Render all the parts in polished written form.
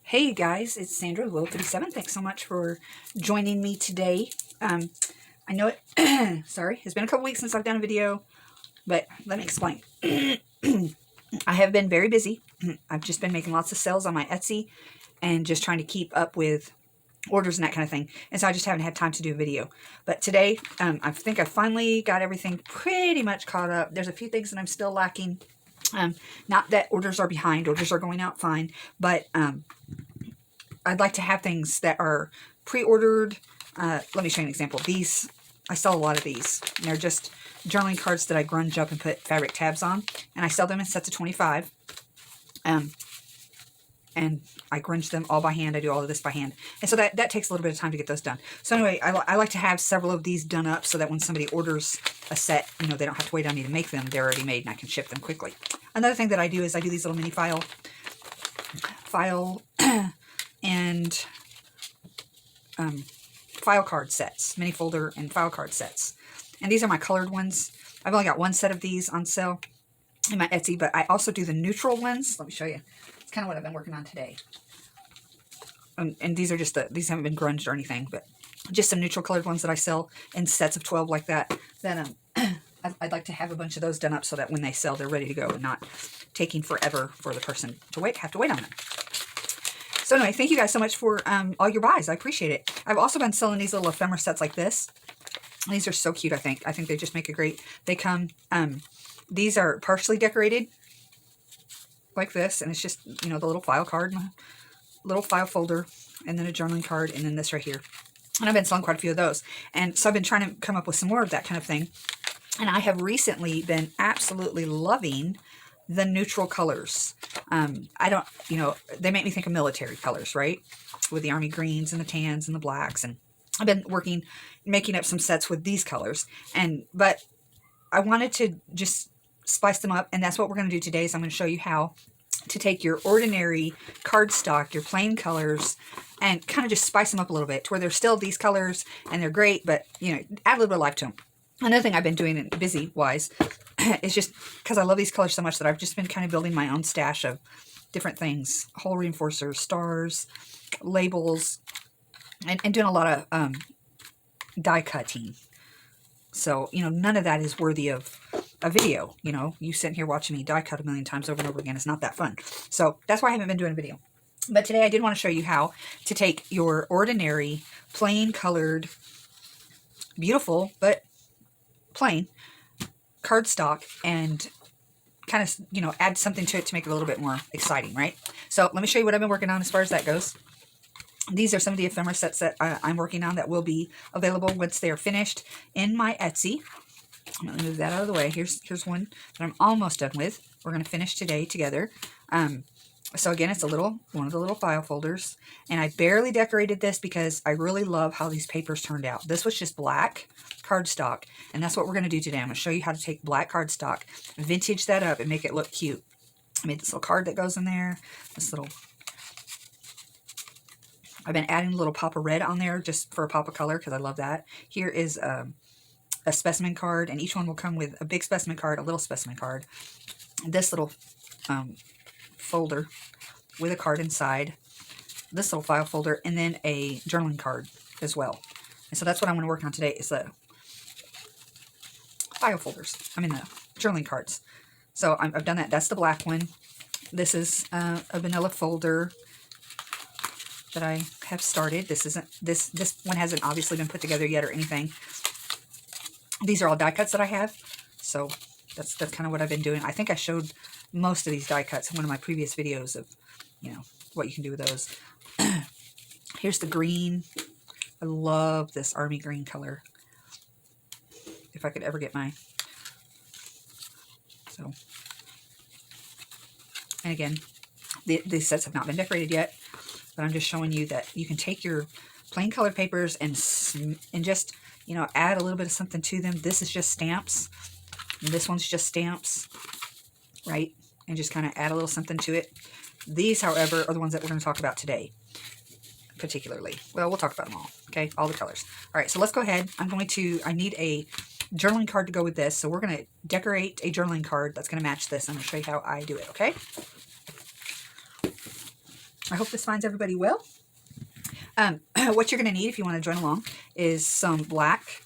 Hey guys, it's Sandra Will 37. Thanks so much for joining me today. I know it, sorry, it's been a couple weeks since I've done a video, but let me explain. I have been very busy. I've just been making lots of sales on my Etsy and just trying to keep up with orders and that kind of thing. And so I just haven't had time to do a video. But today, I think I finally got everything pretty much caught up. There's a few things that I'm still lacking. Not that orders are behind, orders are going out fine, but I'd like to have things that are pre-ordered. Let me show you an example. These, I sell a lot of these. They're just journaling cards that I grunge up and put fabric tabs on, and I sell them in sets of 25. And I grunge them all by hand. I do all of this by hand. And so that takes a little bit of time to get those done. So anyway, I like to have several of these done up so that when somebody orders a set, you know, they don't have to wait on me to make them. They're already made and I can ship them quickly. Another thing that I do is I do these little mini file and file card sets, mini folder and file card sets. And these are my colored ones. I've only got one set of these on sale in my Etsy, but I also do the neutral ones. Let me show you. It's kind of what I've been working on today. And these are just these haven't been grunged or anything, but just some neutral colored ones that I sell in sets of 12 like that. Then I'd like to have a bunch of those done up so that when they sell, they're ready to go and not taking forever for the person to have to wait on them. So anyway, thank you guys so much for all your buys. I appreciate it. I've also been selling these little ephemera sets like this. These are so cute, I think. I think they just make a great, they come, these are partially decorated like this, and it's just, you know, the little file card, little file folder, and then a journaling card, and then this right here. And I've been selling quite a few of those. And so I've been trying to come up with some more of that kind of thing. And I have recently been absolutely loving the neutral colors. I don't, you know, they make me think of military colors, right? With the army greens and the tans and the blacks. And I've been making up some sets with these colors. But I wanted to just spice them up, and that's what we're going to do today. Is I'm going to show you how to take your ordinary cardstock, your plain colors, and kind of just spice them up a little bit to where they're still these colors and they're great, but, you know, add a little bit of life to them. Another thing I've been doing busy-wise is just because I love these colors so much that I've just been kind of building my own stash of different things, hole reinforcers, stars, labels, and doing a lot of die cutting. So, you know, none of that is worthy of a video. You know, you sitting here watching me die cut a million times over and over again. It's not that fun. So that's why I haven't been doing a video. But today I did want to show you how to take your ordinary, plain colored, beautiful, but plain cardstock and kind of, you know, add something to it to make it a little bit more exciting, right? So let me show you what I've been working on as far as that goes. These are some of the ephemera sets that I'm working on that will be available once they're finished in my Etsy. I'm going to move that out of the way. Here's one that I'm almost done with. We're going to finish today together. So again, it's one of the little file folders. And I barely decorated this because I really love how these papers turned out. This was just black cardstock. And that's what we're going to do today. I'm going to show you how to take black cardstock, vintage that up, and make it look cute. I made this little card that goes in there. I've been adding a little pop of red on there just for a pop of color because I love that. Here is a specimen card, and each one will come with a big specimen card, a little specimen card, this little folder with a card inside, this little file folder, and then a journaling card as well. And so that's what I'm going to work on today is the file folders. I mean the journaling cards. So I've done that. That's the black one. This is a vanilla folder that I have started. This one hasn't obviously been put together yet or anything. These are all die cuts that I have. So that's kind of what I've been doing. I think I showed most of these die cuts in one of my previous videos of, you know, what you can do with those. Here's the green. I love this army green color. If I could ever get my... So, and again, these sets have not been decorated yet, but I'm just showing you that you can take your plain colored papers and just, you know, add a little bit of something to them. This is just stamps. And this one's just stamps, right? And just kind of add a little something to it. These, however, are the ones that we're going to talk about today, particularly. Well, we'll talk about them all, okay? All the colors. All right, so let's go ahead. I need a journaling card to go with this. So we're going to decorate a journaling card that's going to match this. I'm going to show you how I do it, okay? I hope this finds everybody well. What you're going to need if you want to join along is some black,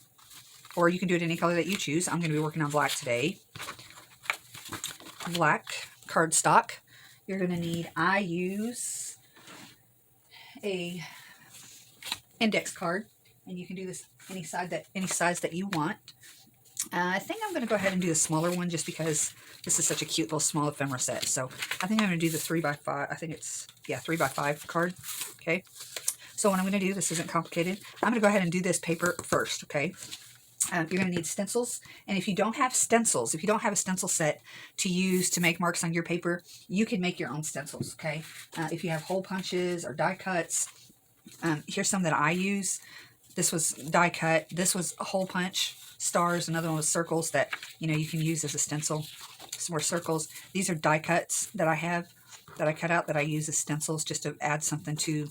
or you can do it any color that you choose. I'm going to be working on black today. Black cardstock. You're going to need, I use a index card, and you can do this any size that you want. I think I'm going to go ahead and do the smaller one just because this is such a cute little small ephemera set. So I think I'm going to do the 3x5. I think it's, yeah, 3x5 card. Okay. So what I'm going to do, this isn't complicated. I'm going to go ahead and do this paper first. Okay. You're going to need stencils. And if you don't have stencils, if you don't have a stencil set to use to make marks on your paper, you can make your own stencils. Okay. If you have hole punches or die cuts, here's some that I use. This was die cut. This was a hole punch. Stars. Another one was circles that, you know, you can use as a stencil. Some more circles. These are die cuts that I have, that I cut out, that I use as stencils just to add something to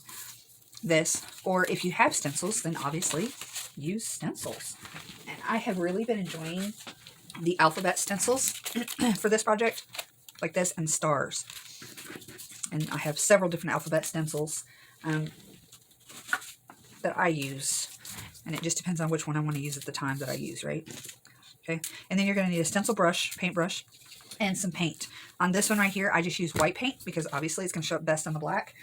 this. Or if you have stencils, then obviously use stencils. And I have really been enjoying the alphabet stencils for this project, like this, and stars. And I have several different alphabet stencils that I use. And it just depends on which one I want to use at the time that I use, right? Okay. And then you're going to need a stencil brush, paintbrush, and some paint. On this one right here, I just use white paint because obviously it's going to show up best on the black.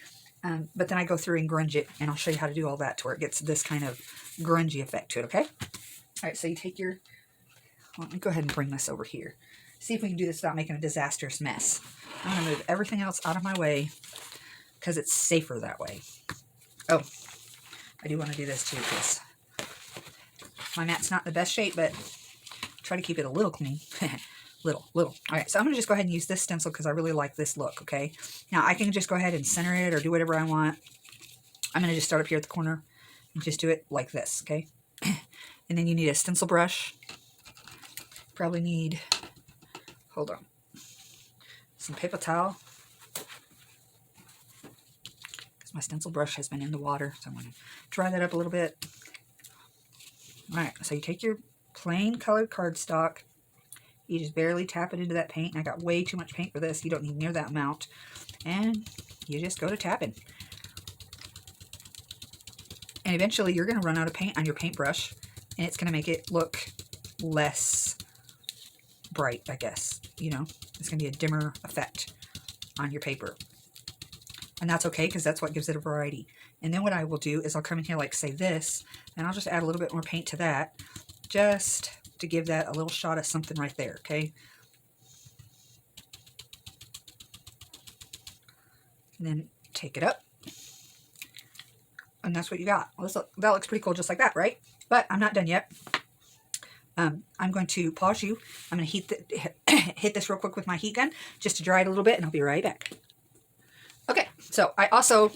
But then I go through and grunge it, and I'll show you how to do all that to where it gets this kind of grungy effect to it, okay? All right, so you take your, let me go ahead and bring this over here. See if we can do this without making a disastrous mess. I'm going to move everything else out of my way because it's safer that way. Oh, I do want to do this too because my mat's not in the best shape, but try to keep it a little clean. Little. All right, so I'm going to just go ahead and use this stencil because I really like this look, okay? Now, I can just go ahead and center it or do whatever I want. I'm going to just start up here at the corner and just do it like this, okay? And then you need a stencil brush. Probably need, hold on, some paper towel. Because my stencil brush has been in the water, so I'm going to dry that up a little bit. All right, so you take your plain colored cardstock. You just barely tap it into that paint. And I got way too much paint for this. You don't need near that amount. And you just go to tapping. And eventually you're going to run out of paint on your paintbrush. And it's going to make it look less bright, I guess. You know, it's going to be a dimmer effect on your paper. And that's okay because that's what gives it a variety. And then what I will do is I'll come in here like, say, this. And I'll just add a little bit more paint to that. Just to give that a little shot of something right there, okay? And then take it up. And that's what you got. Well, that looks pretty cool just like that, right? But I'm not done yet. I'm going to pause you. I'm going to hit this real quick with my heat gun just to dry it a little bit, and I'll be right back. Okay, so I also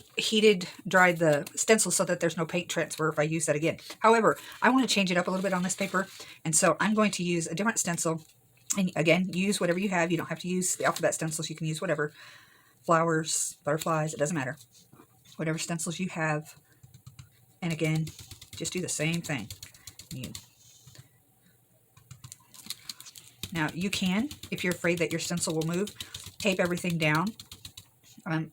dried the stencil so that there's no paint transfer if I use that again. However, I want to change it up a little bit on this paper, and so I'm going to use a different stencil. And again, use whatever you have. You don't have to use the alphabet stencils. You can use whatever. Flowers, butterflies, it doesn't matter. Whatever stencils you have. And again, just do the same thing. Now, you can, if you're afraid that your stencil will move, tape everything down. I'm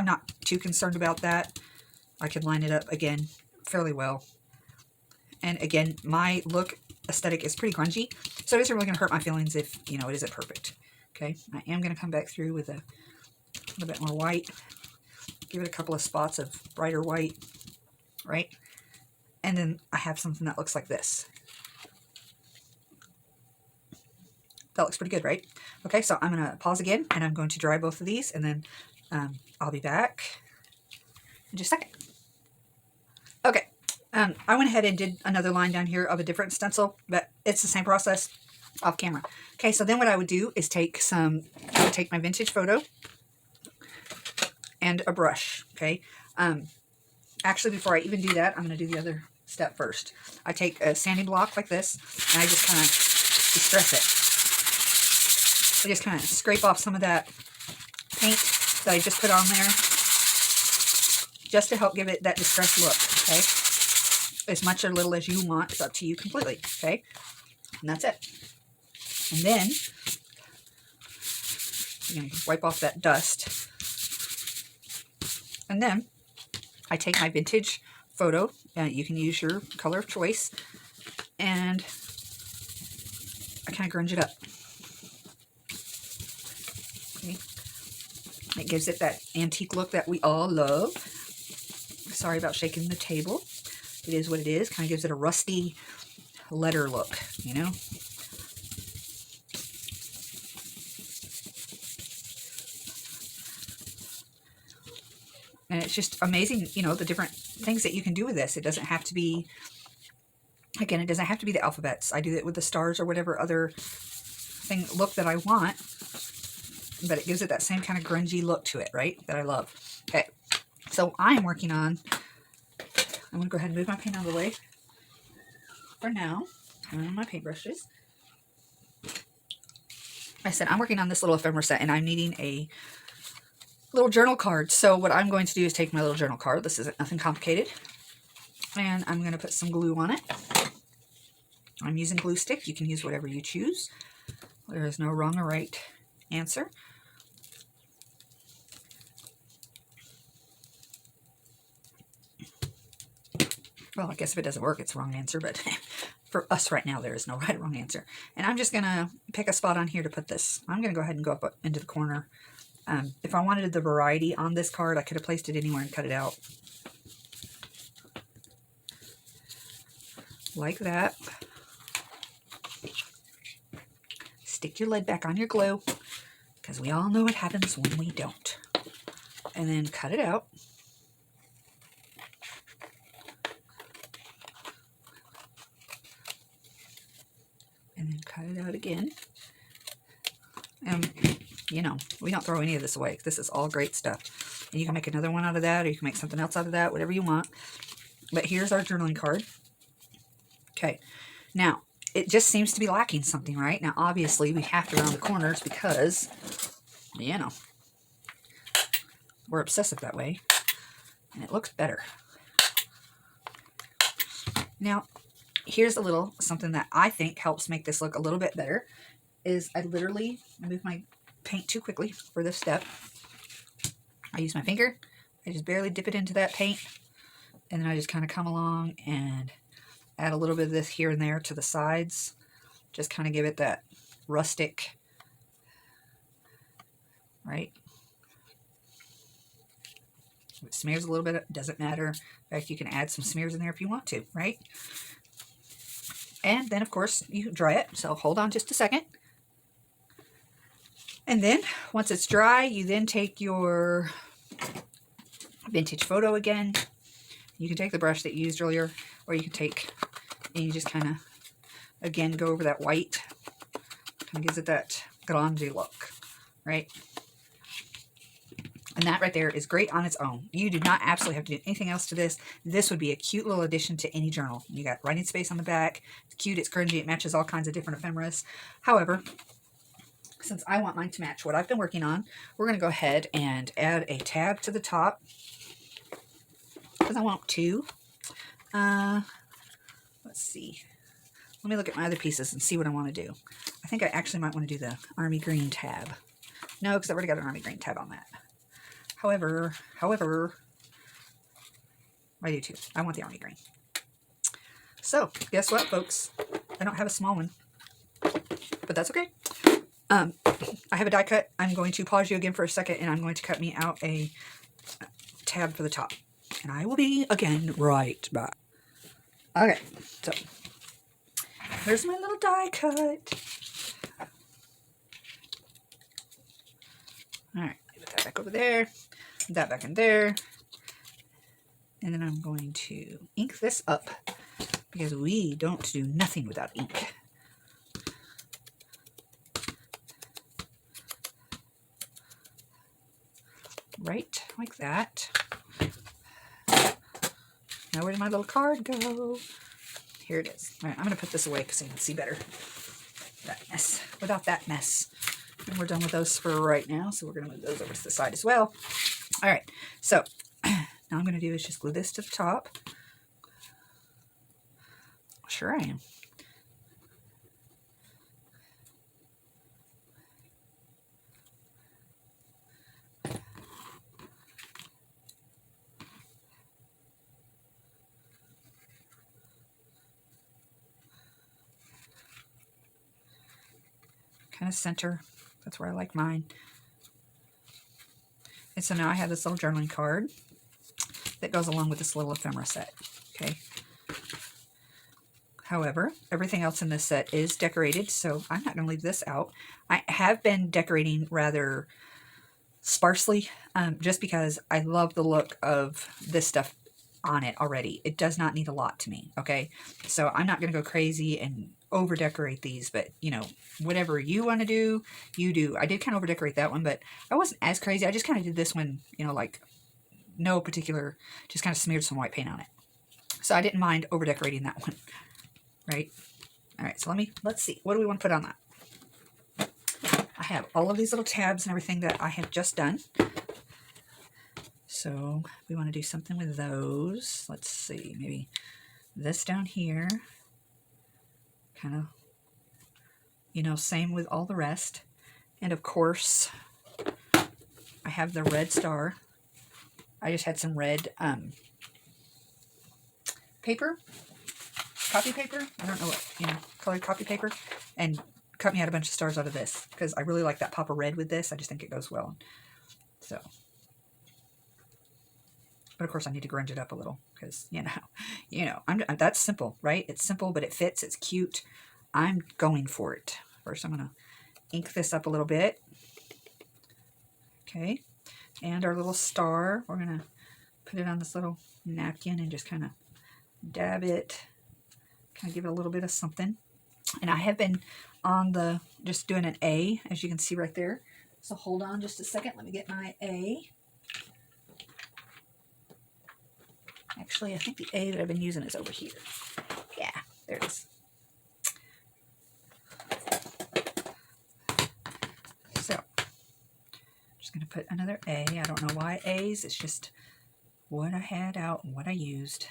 not too concerned about that. I can line it up again fairly well. And again, my look aesthetic is pretty grungy, so it isn't really going to hurt my feelings if, you know, it isn't perfect. Okay, I am going to come back through with a little bit more white. Give it a couple of spots of brighter white, right? And then I have something that looks like this. That looks pretty good, right? Okay, so I'm going to pause again, and I'm going to dry both of these, and then I'll be back in just a second. Okay, I went ahead and did another line down here of a different stencil, but it's the same process off camera. Okay, so then what I would do is take my vintage photo and a brush, okay? Actually, before I even do that, I'm going to do the other step first. I take a sanding block like this, and I just kind of distress it. I just kind of scrape off some of that paint that I just put on there, just to help give it that distressed look, okay? As much or little as you want, it's up to you completely, okay? And that's it. And then, you're going to wipe off that dust. And then I take my vintage photo, you can use your color of choice, and I kind of grunge it up. Okay. It gives it that antique look that we all love. Sorry about shaking the table. It is what it is. Kind of gives it a rusty letter look, you know? And it's just amazing, you know, the different things that you can do with this. It doesn't have to be, again, it doesn't have to be the alphabets. I do it with the stars or whatever other thing look that I want. But it gives it that same kind of grungy look to it, right? That I love. Okay, so I'm working on, I'm going to go ahead and move my paint out of the way for now. And my paintbrushes. I said I'm working on this little ephemera set, and I'm needing a little journal card. So what I'm going to do is take my little journal card. This isn't nothing complicated. And I'm going to put some glue on it. I'm using glue stick. You can use whatever you choose. There is no wrong or right answer. Well, I guess if it doesn't work, it's the wrong answer, but for us right now, there is no right or wrong answer. And I'm just going to pick a spot on here to put this. I'm going to go ahead and go up into the corner. If I wanted the variety on this card, I could have placed it anywhere and cut it out. Like that. Stick your lid back on your glue, because we all know what happens when we don't. And then cut it out. And then cut it out again. And, you know, we don't throw any of this away. This is all great stuff. And you can make another one out of that, or you can make something else out of that, whatever you want. But here's our journaling card. Okay. Now, it just seems to be lacking something, right? Now, obviously, we have to round the corners because, you know, we're obsessive that way. And it looks better. Now, here's a little something that I think helps make this look a little bit better, is I literally move my paint too quickly for this step. I use my finger. I just barely dip it into that paint. And then I just kind of come along and add a little bit of this here and there to the sides. Just kind of give it that rustic, right? If it smears a little bit, it doesn't matter. In fact, you can add some smears in there if you want to, right? And then, of course, you dry it. So hold on just a second. And then, once it's dry, you then take your vintage photo again. You can take the brush that you used earlier, or you can take, and you just kind of, again, go over that white. Kind of gives it that grungy look, right? And that right there is great on its own. You do not absolutely have to do anything else to this. This would be a cute little addition to any journal. You got writing space on the back. It's cute, it's grungy, it matches all kinds of different ephemeras. However, since I want mine to match what I've been working on, we're going to go ahead and add a tab to the top. Because I want two. Let's see. Let me look at my other pieces and see what I want to do. I think I actually might want to do the army green tab. No, because I've already got an army green tab on that. However, I do too. I want the army green. So, guess what, folks? I don't have a small one, but that's okay. I have a die cut. I'm going to pause you again for a second, and I'm going to cut me out a tab for the top. And I will be, again, right back. Okay, so there's my little die cut. All right, put that back over there, that back in there. And then I'm going to ink this up because we don't do nothing without ink. Right, like that. Now where did my little card go? Here it is. All right, I'm going to put this away because I can see better. That mess. Without that mess. And we're done with those for right now, so we're going to move those over to the side as well. All right, so now I'm going to do is just glue this to the top. Sure I am. kind of center. That's where I like mine. And so now I have this little journaling card that goes along with this little ephemera set. Okay. However, everything else in this set is decorated, so I'm not going to leave this out. I have been decorating rather sparsely, just because I love the look of this stuff on it already. It does not need a lot to me, okay? So I'm not going to go crazy and over decorate these, but you know, whatever you want to do, you do. I did kind of over decorate that one, but I wasn't as crazy. I just kind of did this one, you know, like no particular, just kind of smeared some white paint on it. So I didn't mind over decorating that one, right? All right, so let's see. What do we want to put on that? I have all of these little tabs and everything that I have just done. So we want to do something with those. Let's see, maybe this down here. Kind of, you know, same with all the rest. And of course, I have the red star. I just had some red paper, copy paper. I don't know what, you know, colored copy paper. And cut me out a bunch of stars out of this because I really like that pop of red with this. I just think it goes well. So, but of course I need to grunge it up a little because, you know, that's simple, right? It's simple, but it fits. It's cute. I'm going for it. First, I'm going to ink this up a little bit. Okay. And our little star, we're going to put it on this little napkin and just kind of dab it, kind of give it a little bit of something. And I have been on the, just doing an A, as you can see right there. So hold on just a second. Let me get my A. Actually, I think the A that I've been using is over here. Yeah, there it is. So, I'm just going to put another A. I don't know why A's. It's just what I had out and what I used.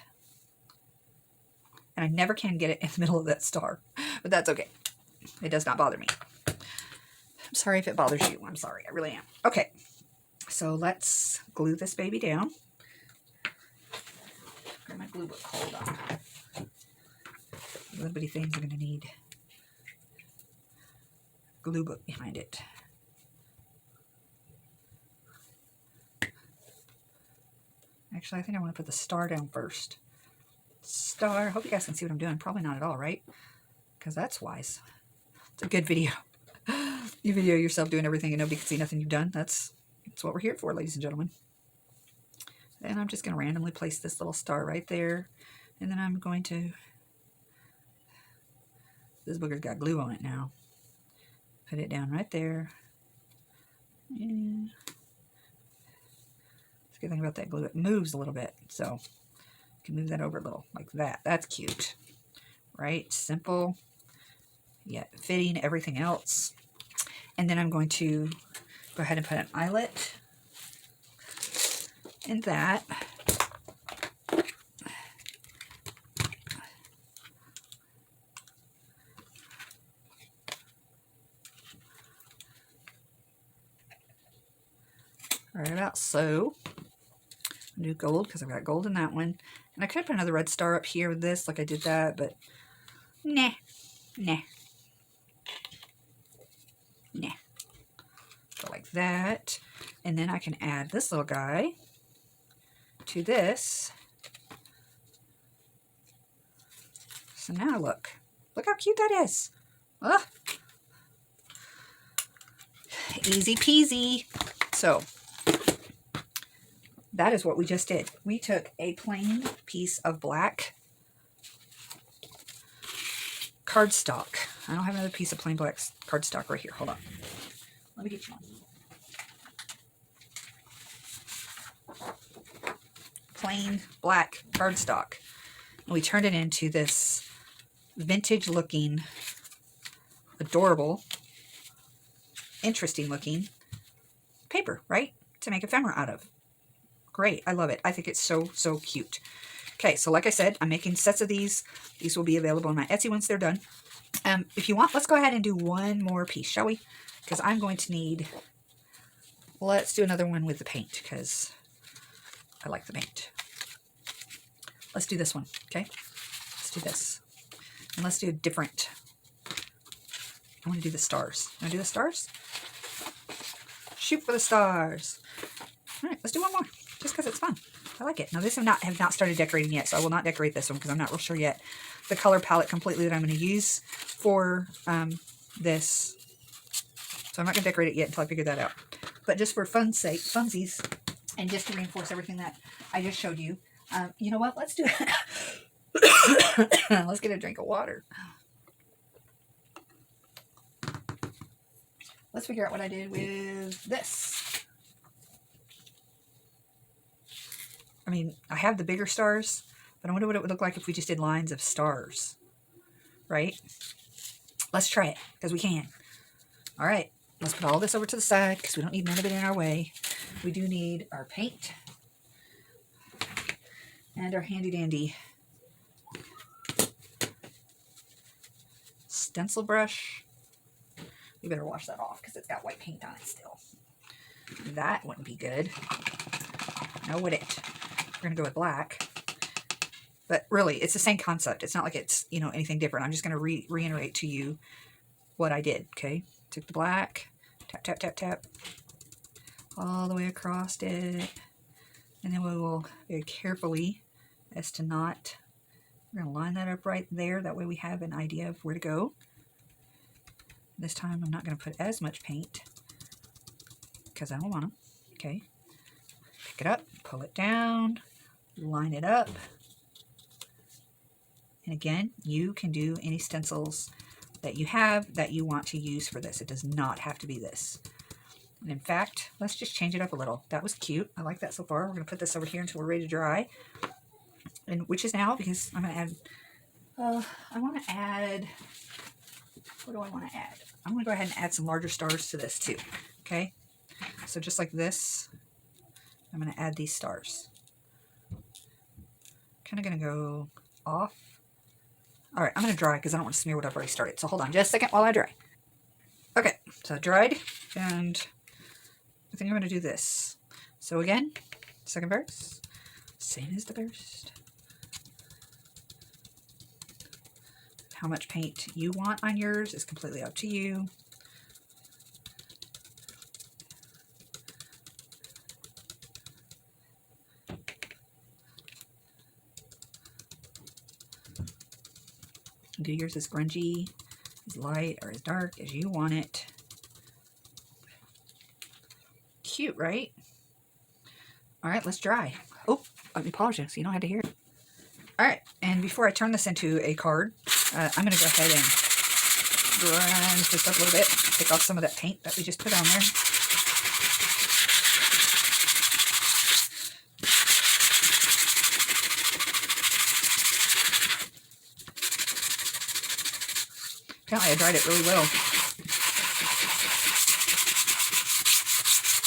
And I never can get it in the middle of that star. But that's okay. It does not bother me. I'm sorry if it bothers you. I'm sorry. I really am. Okay. So let's glue this baby down. Grab my glue book. Hold on. Little bitty things are going to need glue book behind it. Actually, I think I want to put the star down first. Star. I hope you guys can see what I'm doing. Probably not at all, right? Because that's wise. It's a good video. You video yourself doing everything and nobody can see nothing you've done. That's what we're here for, ladies and gentlemen. And I'm just going to randomly place this little star right there. And then I'm going to... This booger's got glue on it now. Put it down right there. And the good thing about that glue, it moves a little bit. So you can move that over a little like that. That's cute. Right? Simple. Yet fitting everything else. And then I'm going to go ahead and put an eyelet in that. Right about so. I'll do gold because I've got gold in that one. And I could put another red star up here with this like I did that, but nah. So like that. And then I can add this little guy to this. So now look how cute that is. Oh. Easy peasy. So that is what we just did. We took a plain piece of black cardstock. I don't have another piece of plain black cardstock right here. Hold on. Let me get you one. Plain black cardstock. And we turned it into this vintage looking, adorable, interesting looking paper, right? To make ephemera out of. Great. I love it. I think it's so, so cute. Okay, so like I said, I'm making sets of these. These will be available on my Etsy once they're done. If you want, let's go ahead and do one more piece, shall we? Because I'm going to need... Let's do another one with the paint, because I like the paint. Let's do this one, okay? Let's do this. And let's do a different I want to do the stars. Want to do the stars? Shoot for the stars. All right, let's do one more, just because it's fun. I like it. Now this have not started decorating yet, so I will not decorate this one because I'm not real sure yet the color palette completely that I'm going to use for this. So I'm not going to decorate it yet until I figure that out. But just for fun's sake, funsies, and just to reinforce everything that I just showed you, you know what? Let's do it. Let's get a drink of water. Let's figure out what I did with this. I mean, I have the bigger stars, but I wonder what it would look like if we just did lines of stars, right? Let's try it, because we can. All right, let's put all this over to the side, because we don't need none of it in our way. We do need our paint and our handy-dandy stencil brush. We better wash that off, because it's got white paint on it still. That wouldn't be good. Now would it? We're going to go with black. But really, it's the same concept. It's not like it's, you know, anything different. I'm just going to reiterate to you what I did, okay? Took the black, tap, tap, tap, tap, all the way across it. And then we will very carefully, as to not, we're going to line that up right there. That way we have an idea of where to go. This time I'm not going to put as much paint because I don't want them, okay? Pick it up, pull it down, line it up. And again, you can do any stencils that you have that you want to use for this. It does not have to be this. And in fact, let's just change it up a little. That was cute. I like that so far. We're going to put this over here until we're ready to dry. And which is now, because I'm going to add, I want to add, what do I want to add? I'm going to go ahead and add some larger stars to this too. Okay. So just like this, I'm going to add these stars. Kind of going to go off. All right, I'm going to dry because I don't want to smear what I've already started. So hold on just a second while I dry. Okay, so dried, and I think I'm going to do this. So again, second verse, same as the first. How much paint you want on yours is completely up to you. Do yours as grungy, as light, or as dark as you want it. Cute, right? All right, let's dry. Oh, let me pause you so you don't have to hear it. All right, and before I turn this into a card, I'm going to go ahead and grunge this up a little bit. Take off some of that paint that we just put on there. Apparently I dried it really well.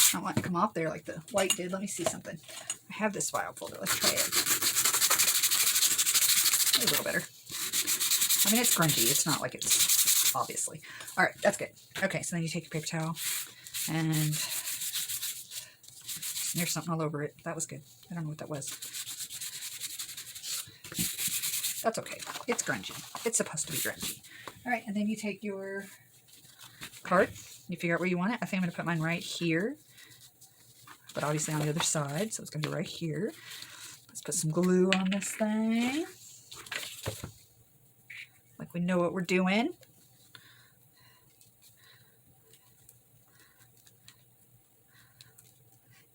I don't want it to come off there like the white did. Let me see something. I have this file folder. Let's try it. A little better. I mean, it's grungy. It's not like it's obviously. All right, that's good. Okay, so then you take your paper towel and smear something all over it. That was good. I don't know what that was. That's okay. It's grungy. It's supposed to be grungy. All right, and then you take your card. You figure out where you want it. I think I'm going to put mine right here, but obviously on the other side, so it's going to be right here. Let's put some glue on this thing. Like we know what we're doing.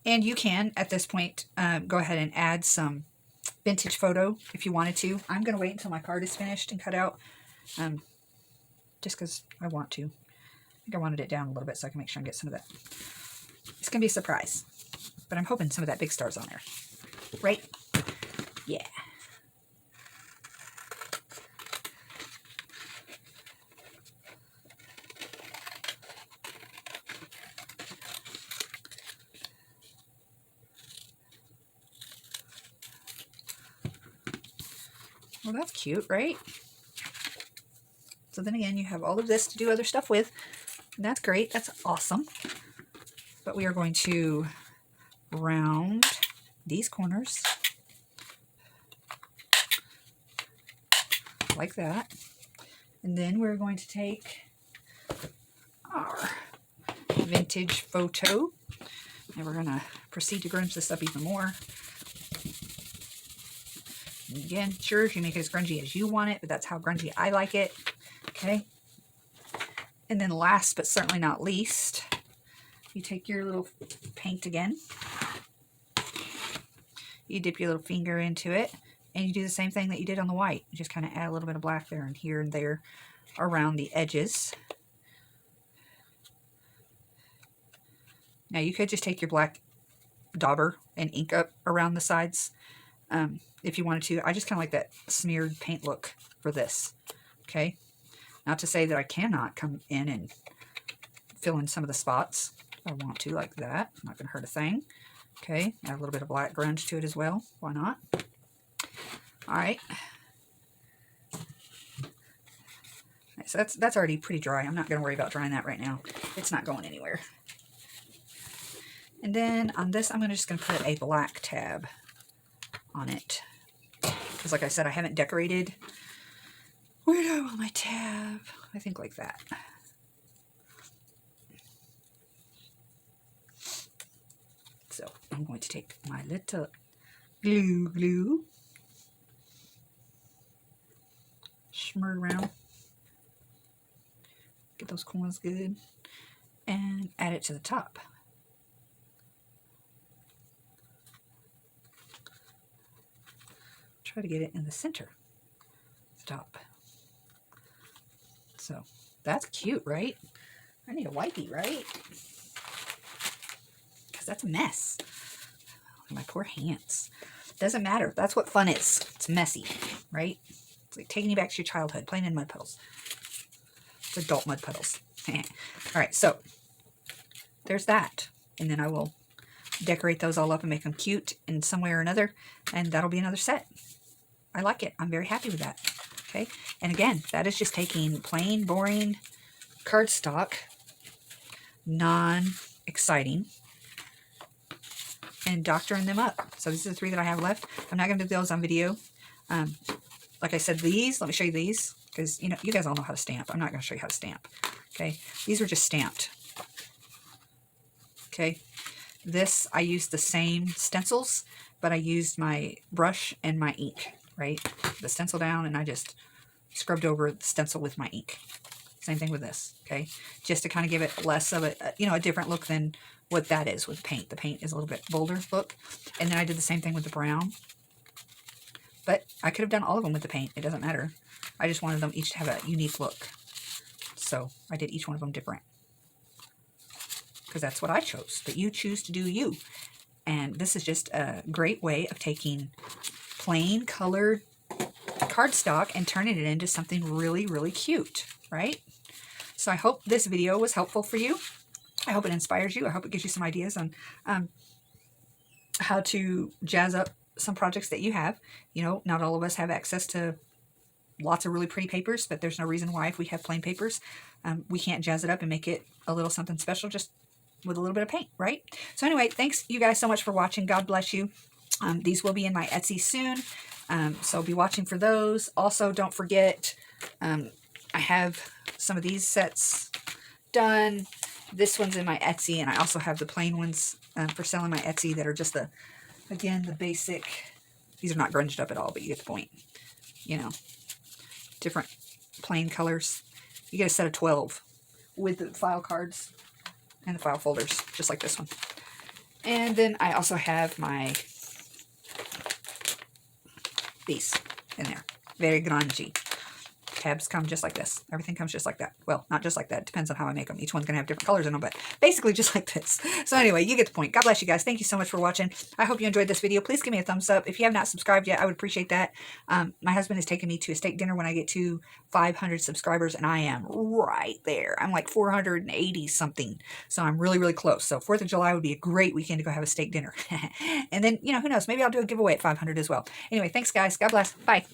And you can, at this point, go ahead and add some vintage photo if you wanted to. I'm going to wait until my card is finished and cut out, just because I want to. I think I wanted it down a little bit so I can make sure and get some of that. It's going to be a surprise, but I'm hoping some of that big star's on there. Right? Yeah. Well, that's cute, right? So then again, you have all of this to do other stuff with. And that's great. That's awesome. But we are going to round these corners like that. And then we're going to take our vintage photo. And we're going to proceed to grunge this up even more. And again, sure, you make it as grungy as you want it, but that's how grungy I like it. Okay. And then last but certainly not least, you take your little paint again. You dip your little finger into it, and you do the same thing that you did on the white. You just kind of add a little bit of black there and here and there around the edges. Now you could just take your black dauber and ink up around the sides if you wanted to. I just kind of like that smeared paint look for this. Okay. Not to say that I cannot come in and fill in some of the spots if I want to, like that. Not going to hurt a thing. Okay, add a little bit of black grunge to it as well. Why not? All right. So that's already pretty dry. I'm not going to worry about drying that right now. It's not going anywhere. And then on this, I'm just going to put a black tab on it. Because like I said, I haven't decorated. Where do I want my tab? I think like that. So I'm going to take my little glue, smooth around, get those corners good, and add it to the top. Try to get it in the center, the top. So that's cute, right? I need a wipey, right? Because that's a mess. Look at my poor hands. Doesn't matter. That's what fun is. It's messy, right? It's like taking you back to your childhood, playing in mud puddles. It's adult mud puddles. All right, so there's that. And then I will decorate those all up and make them cute in some way or another. And that'll be another set. I like it. I'm very happy with that. Okay. And again, that is just taking plain, boring cardstock, non-exciting, and doctoring them up. So these are the 3 that I have left. I'm not going to do those on video. Like I said, these, let me show you these, because you know, you guys all know how to stamp. I'm not going to show you how to stamp. Okay. These are just stamped. Okay. This, I used the same stencils, but I used my brush and my ink, right? The stencil down, and I just scrubbed over the stencil with my ink. Same thing with this, okay? Just to kind of give it less of a, you know, a different look than what that is with paint. The paint is a little bit bolder look. And then I did the same thing with the brown. But I could have done all of them with the paint. It doesn't matter. I just wanted them each to have a unique look. So I did each one of them different. Because that's what I chose. But you choose to do you. And this is just a great way of taking plain colored cardstock and turning it into something really, really cute, right? So I hope this video was helpful for you. I hope it inspires you. I hope it gives you some ideas on how to jazz up some projects that you have. You know, not all of us have access to lots of really pretty papers, but there's no reason why if we have plain papers, we can't jazz it up and make it a little something special just with a little bit of paint, right? So anyway, thanks you guys so much for watching. God bless you. These will be in my Etsy soon, so be watching for those. Also, don't forget, I have some of these sets done. This one's in my Etsy, and I also have the plain ones for selling my Etsy that are just the, again, the basic. These are not grunged up at all, but you get the point. You know, different plain colors. You get a set of 12 with the file cards and the file folders, just like this one. And then I also have my these in there. Very grungy. Tabs come just like this. Everything comes just like that. Well, not just like that. It depends on how I make them. Each one's going to have different colors in them, but basically just like this. So anyway, you get the point. God bless you guys. Thank you so much for watching. I hope you enjoyed this video. Please give me a thumbs up. If you have not subscribed yet, I would appreciate that. My husband has taken me to a steak dinner when I get to 500 subscribers, and I am right there. I'm like 480 something. So I'm really, really close. So 4th of July would be a great weekend to go have a steak dinner. And then, you know, who knows? Maybe I'll do a giveaway at 500 as well. Anyway, thanks guys. God bless. Bye.